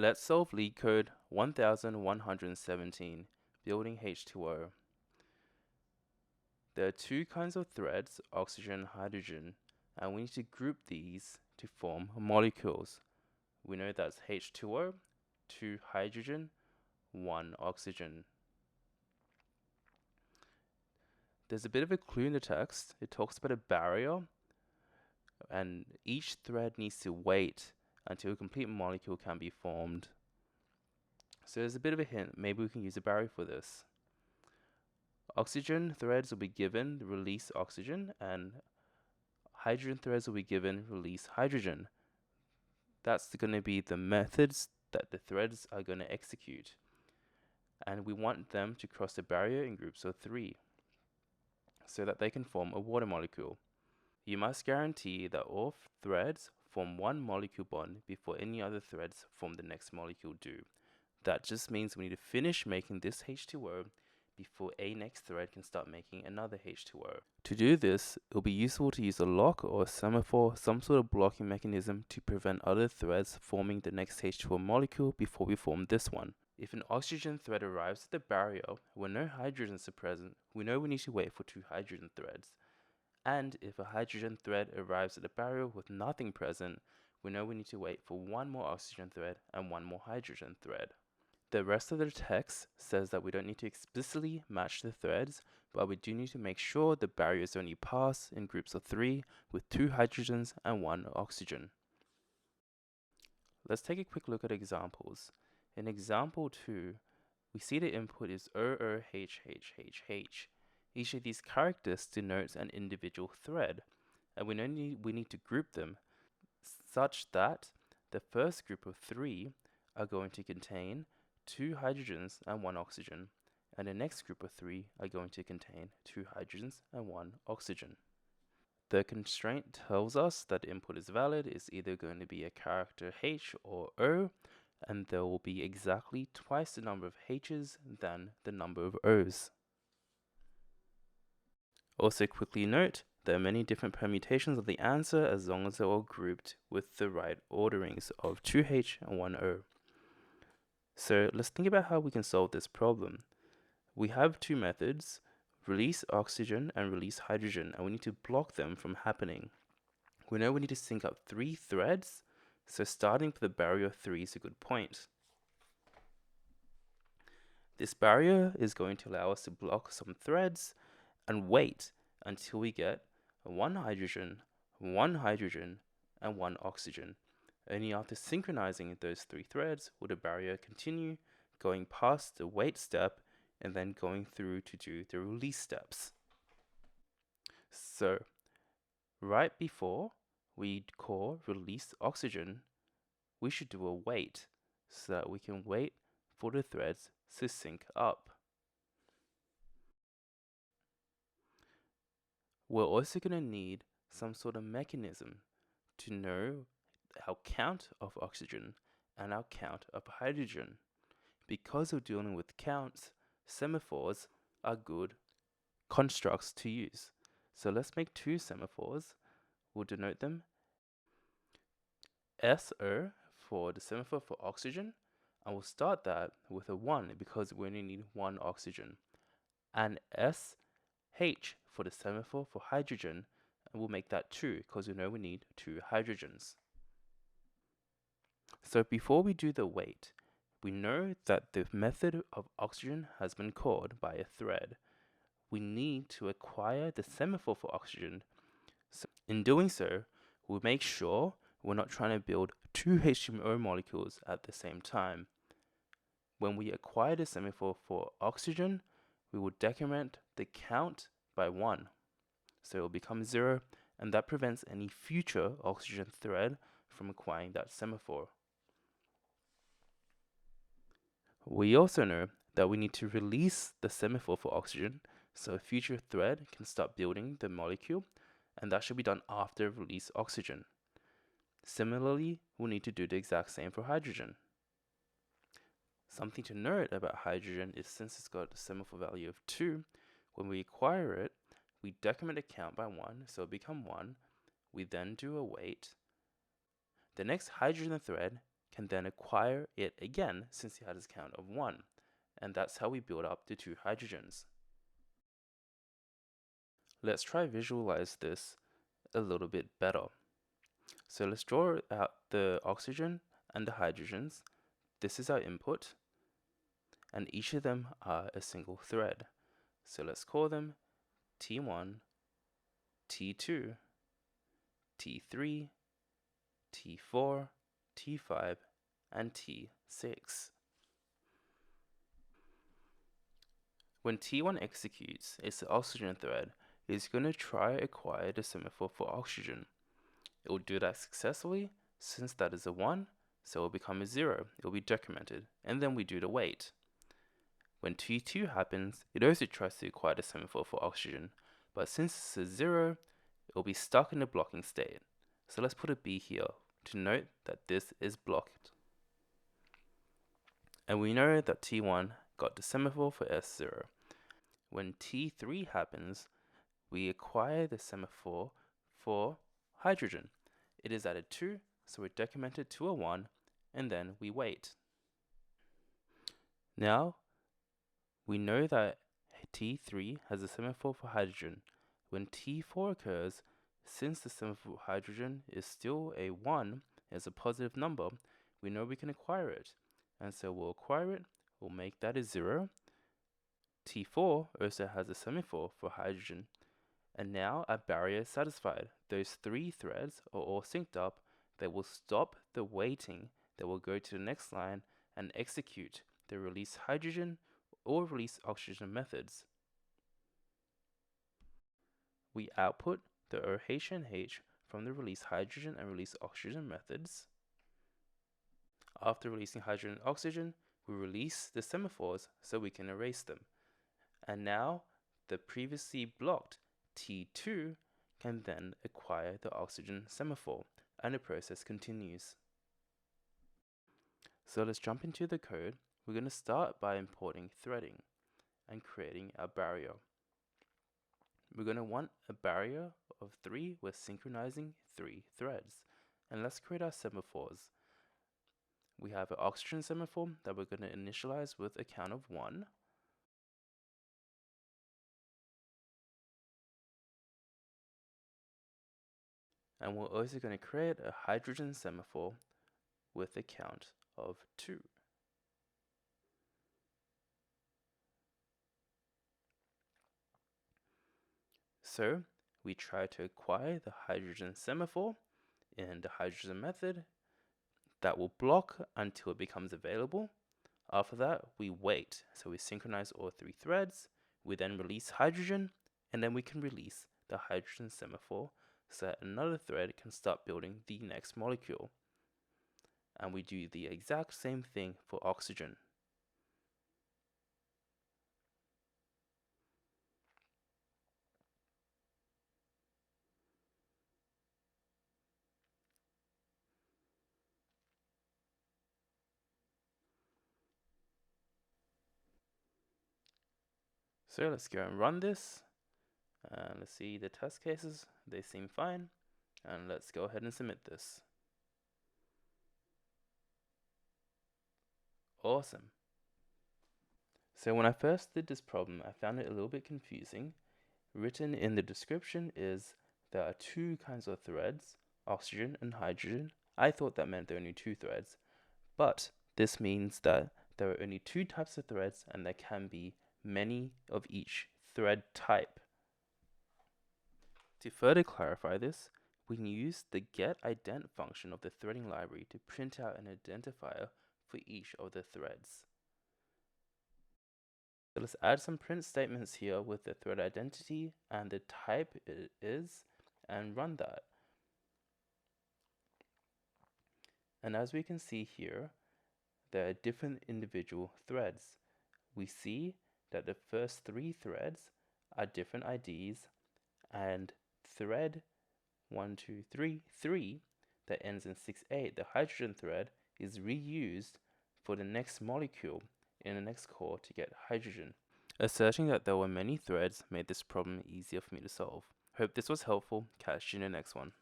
Let's solve LeetCode 1117, building H2O. There are two kinds of threads, oxygen and hydrogen, and we need to group these to form molecules. We know that's H2O, 2 hydrogen, 1 oxygen. There's a bit of a clue in the text. It talks about a barrier, and each thread needs to wait until a complete molecule can be formed. So there's a bit of a hint. Maybe we can use a barrier for this. Oxygen threads will be given release oxygen, and hydrogen threads will be given release hydrogen. That's going to be the methods that the threads are going to execute. And we want them to cross the barrier in groups of 3 so that they can form a water molecule. You must guarantee that all threads form one molecule bond before any other threads form the next molecule do. That just means we need to finish making this H2O before a next thread can start making another H2O. To do this, it will be useful to use a lock or a semaphore, some sort of blocking mechanism to prevent other threads forming the next H2O molecule before we form this one. If an oxygen thread arrives at the barrier where no hydrogens are present, we know we need to wait for 2 hydrogen threads. And if a hydrogen thread arrives at the barrier with nothing present, we know we need to wait for 1 more oxygen thread and 1 more hydrogen thread. The rest of the text says that we don't need to explicitly match the threads, but we do need to make sure the barriers only pass in groups of 3 with 2 hydrogens and 1 oxygen. Let's take a quick look at examples. In example 2, we see the input is OOHHHH. Each of these characters denotes an individual thread, and we need to group them such that the first group of 3 are going to contain 2 hydrogens and 1 oxygen, and the next group of 3 are going to contain 2 hydrogens and 1 oxygen. The constraint tells us that the input is valid is either going to be a character H or O, and there will be exactly twice the number of H's than the number of O's. Also quickly note, there are many different permutations of the answer as long as they're all grouped with the right orderings of 2H and 1O. So let's think about how we can solve this problem. We have 2 methods, release oxygen and release hydrogen, and we need to block them from happening. We know we need to sync up 3 threads, so starting with the barrier 3 is a good point. This barrier is going to allow us to block some threads and wait until we get 1 hydrogen, 1 hydrogen, and 1 oxygen. Only after synchronizing those 3 threads will the barrier continue going past the wait step and then going through to do the release steps. So, right before we call release oxygen, we should do a wait so that we can wait for the threads to sync up. We're also going to need some sort of mechanism to know our count of oxygen and our count of hydrogen. Because we're dealing with counts, semaphores are good constructs to use. So let's make 2 semaphores. We'll denote them SO for the semaphore for oxygen, and we'll start that with a 1 because we only need 1 oxygen, and SH for the semaphore for hydrogen, and we'll make that 2 because we know we need 2 hydrogens. So before we do the wait, we know that the method of oxygen has been called by a thread. We need to acquire the semaphore for oxygen. So in doing so, we'll make sure we're not trying to build 2 H2O molecules at the same time. When we acquire the semaphore for oxygen, we will decrement the count by 1. So it will become 0, and that prevents any future oxygen thread from acquiring that semaphore. We also know that we need to release the semaphore for oxygen so a future thread can start building the molecule, and that should be done after release oxygen. Similarly, we'll need to do the exact same for hydrogen. Something to note about hydrogen is since it's got a semaphore value of 2, when we acquire it, we decrement the count by 1, so it becomes 1. We then do a wait. The next hydrogen thread can then acquire it again since he had his count of 1. And that's how we build up the 2 hydrogens. Let's try visualize this a little bit better. So let's draw out the oxygen and the hydrogens. This is our input, and each of them are a single thread. So let's call them T1, T2, T3, T4, T5, and T6. When T1 executes, it's the oxygen thread. It's going to try acquire the semaphore for oxygen. It will do that successfully. Since that is a 1, so it will become a 0. It will be decremented, and then we do the wait. When T2 happens, it also tries to acquire the semaphore for oxygen, but since it's a 0, it will be stuck in the blocking state. So let's put a B here to note that this is blocked. And we know that T1 got the semaphore for S0. When T3 happens, we acquire the semaphore for hydrogen. It is at a 2, so we decrement it to a 1, and then we wait. Now, we know that T3 has a semaphore for hydrogen. When T4 occurs, since the semaphore for hydrogen is still a 1, as a positive number, we know we can acquire it. And so we'll acquire it, we'll make that a 0. T4 also has a semaphore for hydrogen. And now our barrier is satisfied. Those 3 threads are all synced up. They will stop the waiting. They will go to the next line and execute the release hydrogen or release oxygen methods. We output the OH and H from the release hydrogen and release oxygen methods. After releasing hydrogen and oxygen, we release the semaphores so we can erase them. And now the previously blocked T2 can then acquire the oxygen semaphore, and the process continues. So let's jump into the code. We're going to start by importing threading and creating our barrier. We're going to want a barrier of 3 with synchronizing 3 threads. And let's create our semaphores. We have an oxygen semaphore that we're going to initialize with a count of 1. And we're also going to create a hydrogen semaphore with a count of 2. So we try to acquire the hydrogen semaphore in the hydrogen method. That will block until it becomes available. After that, we wait. So we synchronize all 3 threads. We then release hydrogen, and then we can release the hydrogen semaphore so that another thread can start building the next molecule. And we do the exact same thing for oxygen. So let's go and run this. And let's see the test cases. They seem fine. And let's go ahead and submit this. Awesome. So when I first did this problem, I found it a little bit confusing. Written in the description is there are 2 kinds of threads, oxygen and hydrogen. I thought that meant there are only 2 threads, but this means that there are only 2 types of threads and there can be many of each thread type. To further clarify this, we can use the getIdent function of the threading library to print out an identifier for each of the threads. So let's add some print statements here with the thread identity and the type it is, and run that. And as we can see here, there are different individual threads. We see that the first 3 threads are different IDs, and thread 3 that ends in 6-8, the hydrogen thread, is reused for the next molecule in the next core to get hydrogen. Asserting that there were many threads made this problem easier for me to solve. Hope this was helpful. Catch you in the next one.